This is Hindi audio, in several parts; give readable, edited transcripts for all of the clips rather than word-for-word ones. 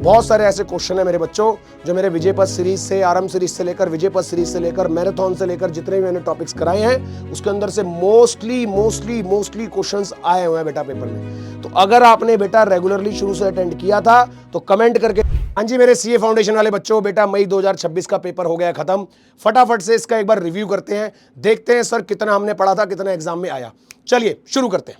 बहुत सारे ऐसे क्वेश्चन है मेरे बच्चों जो मेरे विजय पथ सीरीज से, आरंभ सीरीज से लेकर, विजय पथ सीरीज से लेकर, मैराथन से लेकर जितने भी मैंने टॉपिक्स कराए हैं उसके अंदर से मोस्टली क्वेश्चंस आए हुए हैं बेटा पेपर में। तो अगर आपने बेटा रेगुलरली शुरू से अटेंड किया था तो कमेंट करके। हाँ जी मेरे सीए फाउंडेशन वाले बच्चों, बेटा मई 2026 का पेपर हो गया खत्म। फटाफट से इसका एक बार रिव्यू करते हैं, देखते हैं सर कितना हमने पढ़ा था, कितना एग्जाम में आया। चलिए शुरू करते हैं।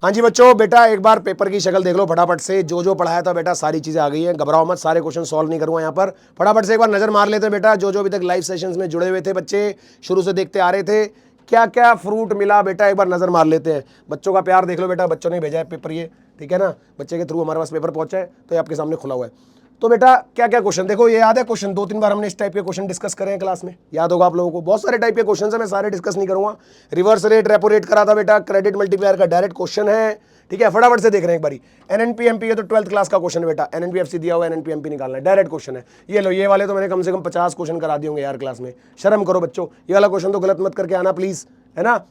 हाँ जी बच्चों, बेटा एक बार पेपर की शक्ल देख लो फटाफट से। जो जो पढ़ाया था बेटा सारी चीजें आ गई हैं, घबराओ मत, सारे क्वेश्चन सॉल्व नहीं करूंगा यहाँ पर। फटाफट से एक बार नजर मार लेते हैं बेटा, जो जो अभी तक लाइव सेशंस में जुड़े हुए थे बच्चे, शुरू से देखते आ रहे थे, क्या क्या फ्रूट मिला बेटा एक बार नजर मार लेते हैं। बच्चों का प्यार देख लो बेटा, बच्चों ने भेजा है पेपर ये, ठीक है ना, बच्चे के थ्रू हमारे पास पेपर पहुंचा है तो ये आपके सामने खुला हुआ है। तो बेटा क्या क्या क्वेश्चन देखो, ये याद है क्वेश्चन 2-3 बार हमने इस टाइप के क्वेश्चन डिस्कस करे हैं क्लास में, याद होगा आप लोगों को। बहुत सारे टाइप के क्वेश्चन है, मैं सारे डिस्कस नहीं करूंगा। रिवर्स रेट, रेपो रेट करा था बेटा, क्रेडिट मल्टीप्लायर का डायरेक्ट क्वेश्चन है, ठीक है। फटाफट से देख रहे हैं एक बारी। एनएनपीएमपी है तो 12th क्लास का क्वेश्चन है बेटा, एनएनपीएफसी दिया हुआ है, एनएनपीएमपी निकालना है, डायरेक्ट क्वेश्चन है। ये लो, ये वाले तो मैंने कम से कम 50 क्वेश्चन करा दिए होंगे यार क्लास में, शर्म करो बच्चों, ये वाला क्वेश्चन तो गलत मत करके आना प्लीज, है ना।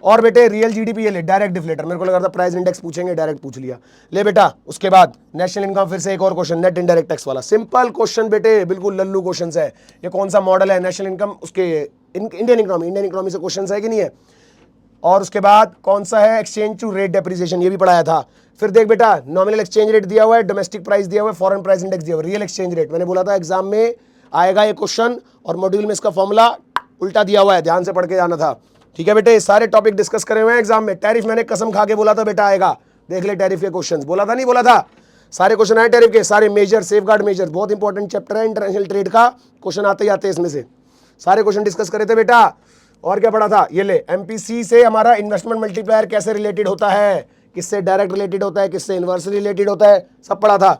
और बेटे रियल जीडीपी ये ले, डायरेक्ट डिफ्लेटर, मेरे को लगा था प्राइस इंडेक्स पूछेंगे, डायरेक्ट पूछ लिया। ले बेटा उसके बाद नेशनल इनकम, फिर से एक और क्वेश्चन नेट इनडायरेक्ट टैक्स वाला, सिंपल क्वेश्चन बेटे, बिल्कुल लल्लू क्वेश्चन है। ये कौन सा मॉडल है, नेशनल इनकम, उसके इंडियन इकोनॉमी से क्वेश्चन है कि नहीं है। और उसके बाद कौन सा है, एक्सचेंज टू रेट डेप्रिसिएशन, ये भी पढ़ाया था। फिर देख बेटा नॉमिनल एक्सचेंज रेट दिया हुआ है, डोमेस्टिक प्राइस दिया हुआ है, फॉरेन प्राइस इंडेक्स दिया हुआ है, रियल एक्सचेंज रेट। मैंने बोला था एग्जाम में आएगा ये क्वेश्चन, और मॉड्यूल में इसका फॉर्मूला उल्टा दिया हुआ है, ध्यान से पढ़ के जाना था, ठीक है बेटे। सारे टॉपिक डिस्कस करे हुए हैं एग्जाम में। टैरिफ मैंने कसम खा के बोला था बेटा आएगा, देख ले टैरिफ के क्वेश्चंस, बोला था नहीं बोला था, सारे क्वेश्चन आए टैरिफ के, सारे मेजर, सेफगार्ड मेजर, बहुत इंपॉर्टेंट चैप्टर है इंटरनेशनल ट्रेड का, क्वेश्चन आते ही आते हैं इसमें से, सारे क्वेश्चन डिस्कस करे थे बेटा। और क्या पढ़ा था, ये ले, एमपीसी से हमारा इन्वेस्टमेंट मल्टीप्लायर कैसे रिलेटेड होता है, किससे डायरेक्ट रिलेटेड होता है, किससे इनवर्सली रिलेटेड होता है, सब पढ़ा था।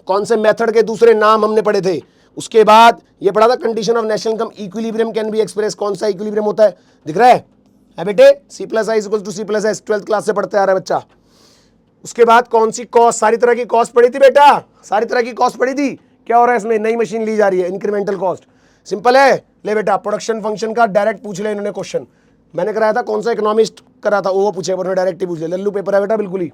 कौन से मेथड के दूसरे नाम हमने पढ़े थे। उसके बाद ये पढ़ा था condition of national income equilibrium can be express, कौन सा इक्विलिब्रियम होता है, दिख रहा है बेटे, C plus I equal to C plus S, 12th class से पढ़ते आ रहा है बच्चा। उसके बाद कौन सी कॉस्ट, सारी तरह की कॉस्ट पढ़ी थी बेटा, सारी तरह की कॉस्ट पढ़ी थी। क्या हो रहा है इसमें, नई मशीन ली जा रही है, इंक्रीमेंटल कॉस्ट, सिंपल है। ले बेटा प्रोडक्शन फंक्शन का डायरेक्ट पूछ ले इन्होंने क्वेश्चन, मैंने कराया था कौन सा इकोनॉमिस्ट करा था वो पूछे, उन्होंने डायरेक्ट ही पूछ ले, लल्लू पेपर है बेटा बिल्कुल ही।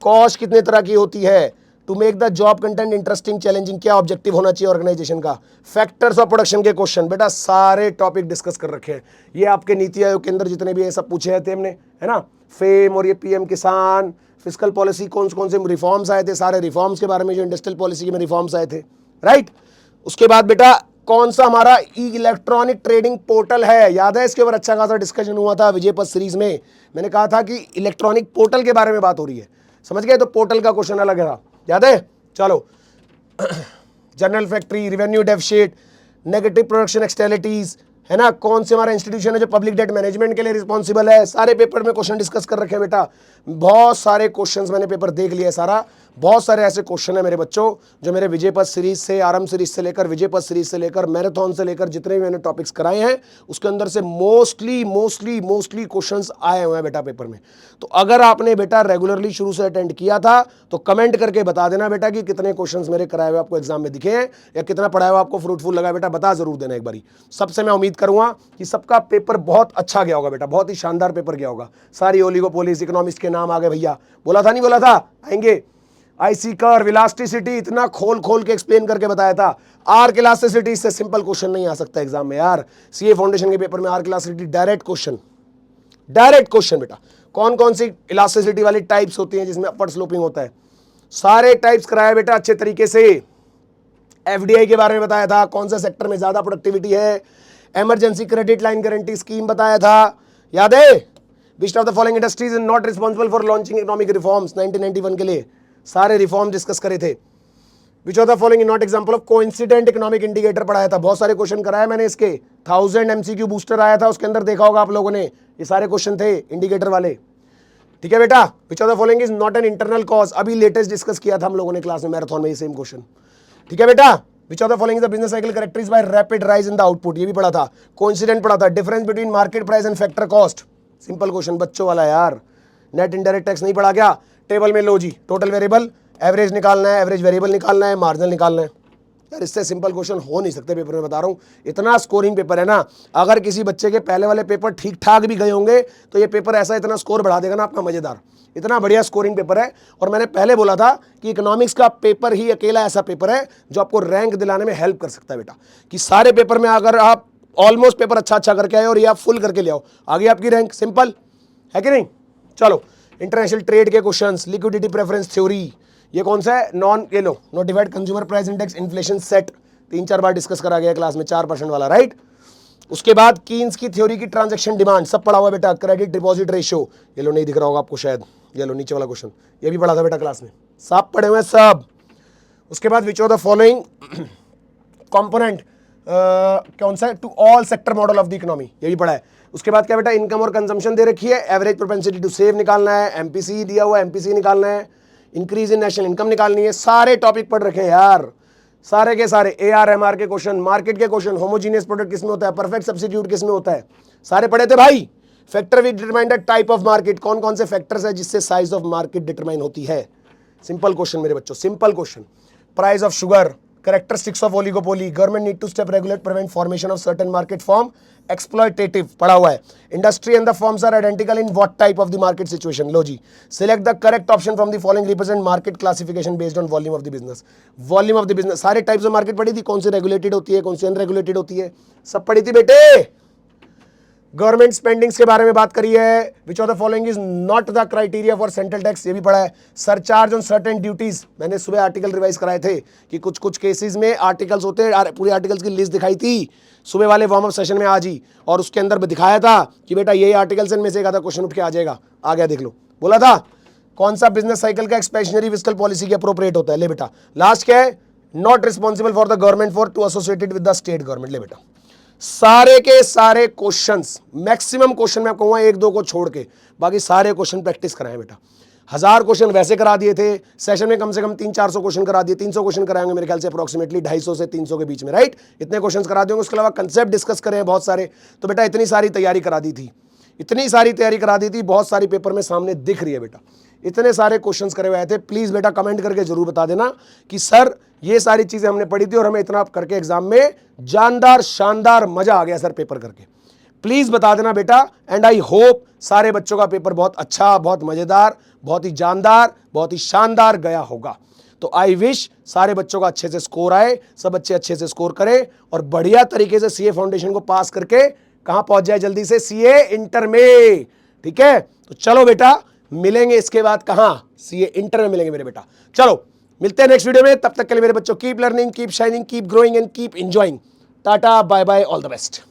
कॉस्ट कितने तरह की होती है, to make the job content interesting challenging, क्या ऑब्जेक्टिव होना चाहिए ऑर्गेनाइजेशन का, फैक्टर्स ऑफ प्रोडक्शन के क्वेश्चन, बेटा सारे टॉपिक डिस्कस कर रखे हैं। ये आपके नीति आयोग के अंदर जितने भी ये सब पूछे थे हमने, है ना, फेम और ये पीएम किसान, फिस्कल पॉलिसी, कौन से रिफॉर्म्स आए थे, सारे रिफॉर्म्स के बारे में, जो इंडस्ट्रियल पॉलिसी में रिफॉर्म्स आए थे, राइट। उसके बाद बेटा कौन सा हमारा इलेक्ट्रॉनिक ट्रेडिंग पोर्टल है, याद है, इसके ऊपर अच्छा खासा डिस्कशन हुआ था विजय पथ सीरीज में। मैंने कहा था कि इलेक्ट्रॉनिक पोर्टल के बारे में बात हो रही है, समझ गए, तो पोर्टल का क्वेश्चन अलग है, याद है। चलो general factory, revenue deficit, negative production externalities, है ना, कौन से हमारा इंस्टीट्यूशन है जो पब्लिक डेट मैनेजमेंट के लिए रिस्पॉन्सिबल है, सारे पेपर में क्वेश्चन डिस्कस कर रखे हैं बेटा। बहुत सारे क्वेश्चंस मैंने पेपर देख लिया सारा, बहुत सारे ऐसे क्वेश्चन है मेरे बच्चों जो मेरे विजय पथ सीरीज से, आरंभ सीरीज से लेकर, विजय पथ सीरीज से लेकर, मैराथन से लेकर जितने भी मैंने टॉपिक्स कराए हैं उसके अंदर से मोस्टली क्वेश्चंस आए हुए हैं बेटा पेपर में। तो अगर आपने बेटा रेगुलरली शुरू से अटेंड किया था तो कमेंट करके बता देना बेटा कि कितने क्वेश्चंस मेरे कराए हुए आपको एग्जाम में दिखे हैं, या कितना पढ़ाया हुआ आपको फ्रूटफुल लगा बेटा, बता जरूर देना एक बारी। सबसे मैं उम्मीद करूंगा कि सबका पेपर बहुत अच्छा गया होगा बेटा, बहुत ही शानदार पेपर गया होगा। सारी ओलिगोपोलीज, इकोनॉमिस्ट के नाम आ गए भैया, बोला था नहीं बोला था आएंगे। आईसी कर्व, इलास्टिसिटी, इतना खोल के एक्सप्लेन करके बताया था। आर्क इलास्टिसिटी, इससे सिंपल क्वेश्चन नहीं आ सकता एग्जाम में यार। सीए फाउंडेशन के पेपर में आर्क इलास्टिसिटी डायरेक्ट क्वेश्चन बेटा। कौन सी इलास्टिसिटी वाली टाइप्स होती हैं जिसमें अपवर्ड स्लोपिंग होता है, सारे टाइप्स कराया बेटा अच्छे तरीके से। एफडीआई के बारे में बताया था, कौन सा सेक्टर में ज्यादा प्रोडक्टिविटी है, emergency credit line guarantee scheme बताया था, याद है। विच of the following industries is not responsible for launching economic reforms, 1991 के लिए सारे रिफॉर्म डिस्कस करे थे। विच of the following not example of coincident economic indicator पढ़ाया था, बहुत सारे क्वेश्चन कराया मैंने इसके, 1000 एमसीक्यू बूस्टर आया था, उसके अंदर देखा होगा आप लोगों ने, ये सारे क्वेश्चन थे इंडिकेटर वाले, ठीक है बेटा। Which of the following is not an internal cause, अभी लेटेस्ट डिस्कस किया था हम लोगों ने क्लास में मैराथन में, ये सेम क्वेश्चन, ठीक है बेटा। Which of the following is the business cycle characterized by rapid rise in the output, ये भी पढ़ा था। कोइंसिडेंट पढ़ा था। Difference between market price and factor cost, simple question बच्चों वाला यार। नेट इनडायरेक्ट टैक्स नहीं पढ़ा क्या, टेबल में लो जी, टोटल वेरिएबल एवरेज निकालना है, एवरेज वेरिएबल निकालना है, मार्जिनल निकालना है, यार इससे सिंपल क्वेश्चन हो नहीं सकते पेपर में, बता रहा हूँ। इतना स्कोरिंग पेपर है ना, अगर किसी बच्चे के पहले वाले पेपर ठीक ठाक भी गए होंगे तो ये पेपर ऐसा इतना स्कोर बढ़ा देगा ना आपका, मजेदार। इतना बढ़िया स्कोरिंग पेपर है। और मैंने पहले बोला था कि इकोनॉमिक्स का पेपर ही अकेला ऐसा पेपर है जो आपको रैंक दिलाने में हेल्प कर सकता है बेटा, कि सारे पेपर में अगर आप ऑलमोस्ट पेपर अच्छा करके आए और ये आप फुल करके ले आओ, आगे आपकी रैंक। सिंपल है कि नहीं। चलो, इंटरनेशनल ट्रेड के क्वेश्चंस, लिक्विडिटी प्रेफरेंस थ्योरी, ये कौन सा है, नॉन ये लो notified consumer price index, inflation set, 3-4 बार डिस्कस करा गया क्लास में, 4% वाला, राइट। उसके बाद कीन्स की थ्योरी की ट्रांजैक्शन डिमांड सब पढ़ा हुआ बेटा, क्रेडिट डिपॉजिट रेशियो, ये लो नहीं दिख रहा होगा आपको शायद, ये लो नीचे वाला क्वेश्चन, ये भी पढ़ा था बेटा क्लास में, सब पढ़े हुए सब। उसके बाद which of the following component कौन सा है to all sector model of the economy, ये भी पढ़ा है। उसके बाद क्या बेटा, इनकम और कंजम्पशन दे रखी है, एवरेज प्रोपेंसिटी टू सेव निकालना है, एमपीसी दिया हुआ है, एमपीसी निकालना है, इंक्रीज इन नेशनल इनकम निकालनी है। सारे टॉपिक पढ़ रखे हैं यार, सारे के सारे। ARMR के क्वेश्चन, मार्केट के क्वेश्चन, होमोजीनियस प्रोडक्ट किसमें होता है, परफेक्ट सब्स्टिट्यूट किसमें होता है, सारे पढ़े थे भाई। Factor which determine the type of market, कौन कौन से फैक्टर्स है जिससे साइज ऑफ मार्केट डिटरमाइन होती है। सिंपल क्वेश्चन मेरे बच्चों, simple question. Price of sugar, characteristics of oligopoly, government need to step regulate prevent formation of certain market form, exploitative पढ़ा हुआ है। industry and the firms are identical in what type of the market situation, low ji. select the correct option from the following represent market classification based on volume of the business, volume of the business, सारे types of market पढ़ी थी, कौन सी regulated होती है, कौन सी unregulated होती है, सब पढ़ी थी बेटे। गवर्नमेंट स्पेंडिंग्स के बारे में बात करी है, विच of the following is not the criteria for central tax, ये भी पढ़ा है। सरचार्ज ऑन सर्टेन ड्यूटीज, मैंने सुबह आर्टिकल रिवाइज कराए थे कि कुछ कुछ केसेस में आर्टिकल्स होते हैं, पूरी आर्टिकल्स की लिस्ट दिखाई थी सुबह वाले वार्म अप सेशन में आज ही, और उसके अंदर दिखाया था कि बेटा ये आर्टिकल्स इनमें से एक आधा क्वेश्चन उठ के आ जाएगा, आ गया देख लो। बोला था कौन सा बिजनेस साइकिल का एक्सपेंशनरी फिस्कल पॉलिसी के अप्रोप्रिएट होता है, ले बेटा। लास्ट क्या है, not responsible for the government for to associated with the state government, ले बेटा। सारे के सारे क्वेश्चंस, मैक्सिमम क्वेश्चन मैं कहूंगा 1-2 को छोड़ के, बाकी सारे क्वेश्चन प्रैक्टिस कराएं बेटा। 1000 क्वेश्चन वैसे करा दिए थे सेशन में, कम से कम 300-400 क्वेश्चन करा दिए, 300 क्वेश्चन कराएंगे मेरे ख्याल से अप्रोक्सीमेटली 250 से 300 के बीच में, राइट। इतने क्वेश्चन करा देंगे। उसके अलावा कंसेप्ट डिस्कस करें बहुत सारे, तो बेटा इतनी सारी तैयारी करा दी थी, इतनी सारी तैयारी करा दी थी, बहुत सारी पेपर में सामने दिख रही है बेटा, इतने सारे क्वेश्चंस करे हुए थे। प्लीज बेटा कमेंट करके जरूर बता देना कि सर ये सारी चीजें हमने पढ़ी थी और हमें इतना करके एग्जाम में जानदार शानदार मजा आ गया सर पेपर करके। प्लीज बता देना बेटा, एंड आई होप सारे बच्चों का पेपर बहुत अच्छा, बहुत मजेदार, बहुत ही जानदार, बहुत ही शानदार गया होगा। तो आई विश सारे बच्चों का अच्छे से स्कोर आए, सब बच्चे अच्छे से स्कोर करें और बढ़िया तरीके से सीए फाउंडेशन को पास करके कहां पहुंच जाए जल्दी से, सीए इंटर में। ठीक है, तो चलो बेटा मिलेंगे इसके बाद कहां, सीए इंटर में मिलेंगे मेरे बेटा। चलो मिलते हैं नेक्स्ट वीडियो में, तब तक के लिए मेरे बच्चों keep learning, keep shining, keep growing and keep enjoying. Tata bye bye, all the best.